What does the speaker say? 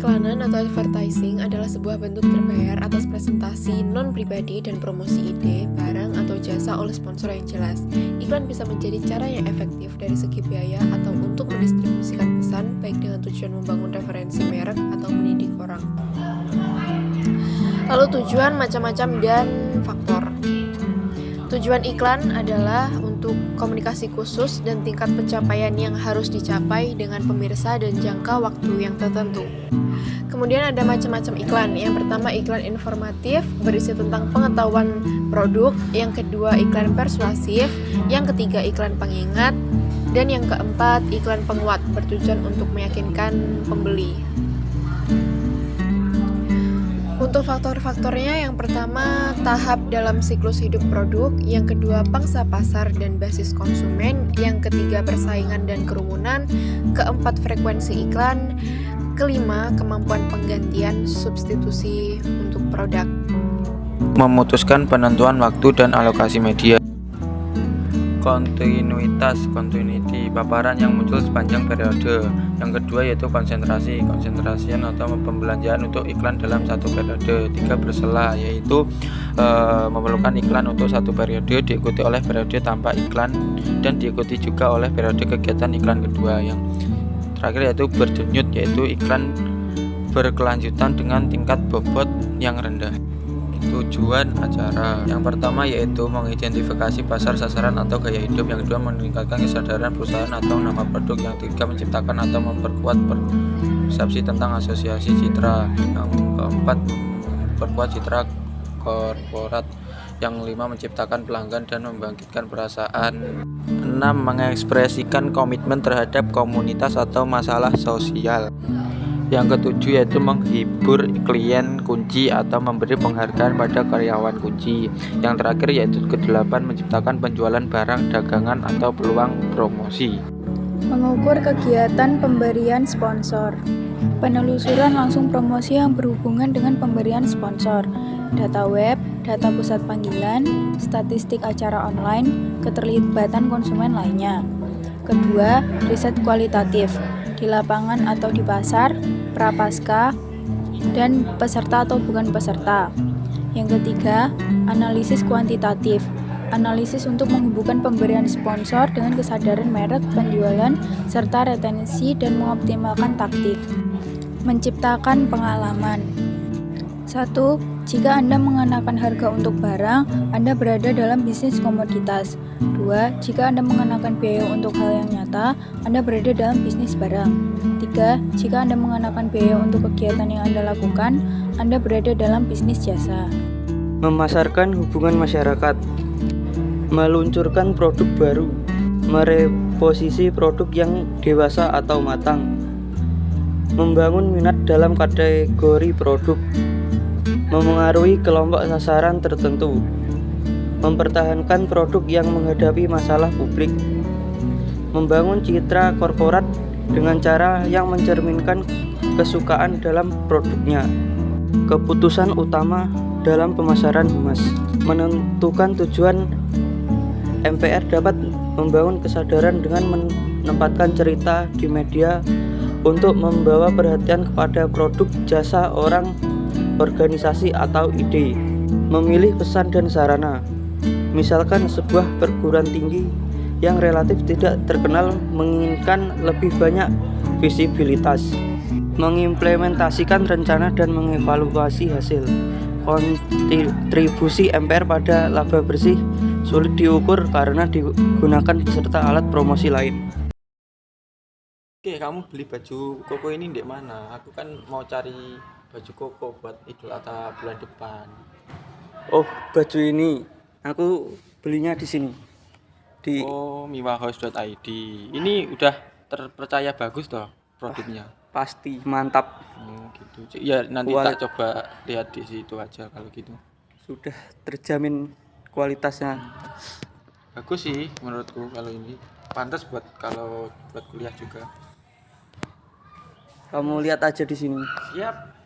Periklanan atau advertising adalah sebuah bentuk terbayar atas presentasi non-pribadi dan promosi ide, barang, atau jasa oleh sponsor yang jelas. Iklan bisa menjadi cara yang efektif dari segi biaya atau untuk mendistribusikan pesan, baik dengan tujuan membangun referensi merek atau mendidik orang. Lalu tujuan, macam-macam, dan faktor. Tujuan iklan adalah untuk komunikasi khusus dan tingkat pencapaian yang harus dicapai dengan pemirsa dan jangka waktu yang tertentu. Kemudian ada macam-macam iklan. Yang pertama iklan informatif berisi tentang pengetahuan produk, yang kedua iklan persuasif, yang ketiga iklan pengingat, dan yang keempat iklan penguat bertujuan untuk meyakinkan pembeli. Untuk faktor-faktornya, yang pertama tahap dalam siklus hidup produk, yang kedua pangsa pasar dan basis konsumen, yang ketiga persaingan dan kerumunan, keempat frekuensi iklan, kelima kemampuan penggantian substitusi untuk produk. Memutuskan penentuan waktu dan alokasi media. Continuity, paparan yang muncul sepanjang periode. Yang kedua yaitu konsentrasian atau pembelanjaan untuk iklan dalam satu periode. Tiga bersela, yaitu memerlukan iklan untuk satu periode, diikuti oleh periode tanpa iklan, dan diikuti juga oleh periode kegiatan iklan kedua. Yang terakhir yaitu berdenyut, yaitu iklan berkelanjutan dengan tingkat bobot yang rendah. Tujuan acara yang pertama yaitu mengidentifikasi pasar sasaran atau gaya hidup, yang kedua meningkatkan kesadaran perusahaan atau nama produk, yang ketiga menciptakan atau memperkuat persepsi tentang asosiasi citra, yang keempat memperkuat citra korporat, yang lima menciptakan pelanggan dan membangkitkan perasaan, enam mengekspresikan komitmen terhadap komunitas atau masalah sosial, yang ketujuh yaitu menghibur klien kunci atau memberi penghargaan pada karyawan kunci. Yang terakhir yaitu kedelapan menciptakan penjualan barang dagangan atau peluang promosi. Mengukur kegiatan pemberian sponsor. Penelusuran langsung promosi yang berhubungan dengan pemberian sponsor. Data web, data pusat panggilan, statistik acara online, keterlibatan konsumen lainnya. Kedua, riset kualitatif di lapangan atau di pasar, prapaskah, dan peserta atau bukan peserta. Yang ketiga, analisis kuantitatif, analisis untuk menghubungkan pemberian sponsor dengan kesadaran merek, penjualan, serta retensi dan mengoptimalkan taktik. Menciptakan pengalaman. 1. Jika Anda mengenakan harga untuk barang, Anda berada dalam bisnis komoditas. 2. Jika Anda mengenakan biaya untuk hal yang nyata, Anda berada dalam bisnis barang. 3. Jika Anda mengenakan biaya untuk kegiatan yang Anda lakukan, Anda berada dalam bisnis jasa. Memasarkan hubungan masyarakat. Meluncurkan produk baru. Mereposisi produk yang dewasa atau matang. Membangun minat dalam kategori produk. Memengaruhi kelompok sasaran tertentu, mempertahankan produk yang menghadapi masalah publik, membangun citra korporat dengan cara yang mencerminkan kesukaan dalam produknya. Keputusan utama dalam pemasaran humas. Menentukan tujuan. MPR dapat membangun kesadaran dengan menempatkan cerita di media untuk membawa perhatian kepada produk, jasa, orang, organisasi atau ide. Memilih pesan dan sarana. Misalkan sebuah perguruan tinggi yang relatif tidak terkenal menginginkan lebih banyak visibilitas. Mengimplementasikan rencana dan mengevaluasi hasil. Kontribusi MPR pada laba bersih sulit diukur karena digunakan beserta alat promosi lain. Oke, kamu beli baju koko ini di mana? Aku kan mau cari baju koko buat Idul Adha bulan depan. Oh, baju ini aku belinya di sini. Di miwahouse.id. Ini udah terpercaya bagus toh produknya. Pasti mantap. Gitu. Ya nanti tak coba lihat di situ aja kalau gitu. Sudah terjamin kualitasnya. Bagus sih menurutku kalau ini. Pantas buat kuliah juga. Kamu lihat aja di sini. Siap.